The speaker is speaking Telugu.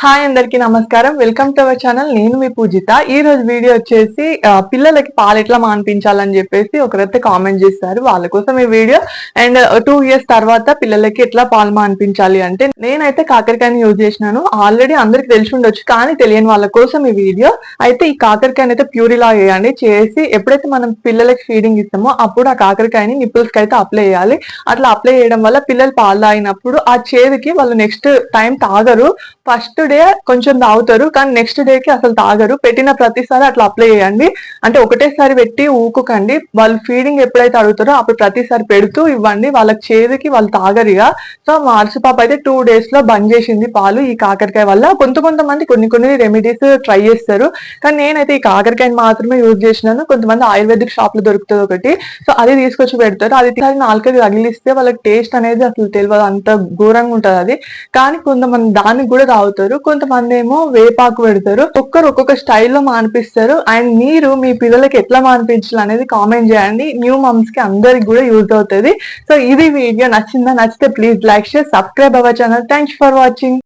హాయ్ అందరికి నమస్కారం. Welcome to our channel. నేను మీ పూజిత. ఈ రోజు వీడియో వచ్చేసి పిల్లలకి పాలు ఎట్లా మాన్పించాలని చెప్పేసి ఒకరైతే కామెంట్ చేస్తారు. వాళ్ళ కోసం ఈ వీడియో. అండ్ 2 years తర్వాత పిల్లలకి ఎట్లా పాలు మాన్పించాలి అంటే నేనైతే కాకరకాయని యూజ్ చేసినాను. ఆల్రెడీ అందరికి తెలిసి ఉండొచ్చు, కానీ తెలియని వాళ్ళ కోసం ఈ వీడియో. అయితే ఈ కాకరకాయని అయితే ప్యూరిలా వేయండి. చేసి ఎప్పుడైతే మనం పిల్లలకి ఫీడింగ్ ఇస్తామో అప్పుడు ఆ కాకరకాయని నిప్పుల్స్ కి అయితే అప్లై చేయాలి. అట్లా అప్లై చేయడం వల్ల పిల్లలు పాలు తాగినప్పుడు ఆ చేదుకి వాళ్ళు నెక్స్ట్ టైం తాగరు. ఫస్ట్ డే కొంచెం తాగుతారు, కానీ నెక్స్ట్ డే కి అసలు తాగరు. పెట్టిన ప్రతిసారి అట్లా అప్లై చేయండి. అంటే ఒకటేసారి పెట్టి ఊకుకండి. వాళ్ళు ఫీడింగ్ ఎప్పుడైతే అడుగుతారో అప్పుడు ప్రతిసారి పెడుతూ ఇవ్వండి. వాళ్ళకి చేదుకి వాళ్ళు తాగరిగా. సో మా అరుసు పాప అయితే 2 days లో బంద్ చేసింది పాలు ఈ కాకరకాయ వల్ల. కొంతమంది కొన్ని రెమెడీస్ ట్రై చేస్తారు, కానీ నేనైతే ఈ కాకరకాయని మాత్రమే యూజ్ చేసినాను. కొంతమంది ఆయుర్వేదిక్ షాప్ లో దొరుకుతుంది ఒకటి, సో అది తీసుకొచ్చి పెడతారు. అది నాలుకకి తగిలిస్తే వాళ్ళకి టేస్ట్ అనేది అసలు తెలియదు, అంత ఘోరంగా ఉంటది అది. కానీ కొంతమంది దానికి కూడా తాగుతారు. కొంతమంది ఏమో వేపాకు పెడతారు. ఒక్కొక్క స్టైల్లో మానిపిస్తారు. అండ్ మీరు మీ పిల్లలకి ఎట్లా మానిపించాలి అనేది కామెంట్ చేయండి. న్యూ మమ్స్ కి అందరికి కూడా యూజ్ అవుతుంది. సో ఇది వీడియో నచ్చిందా? నచ్చితే please like, share, subscribe our channel. Thanks for watching.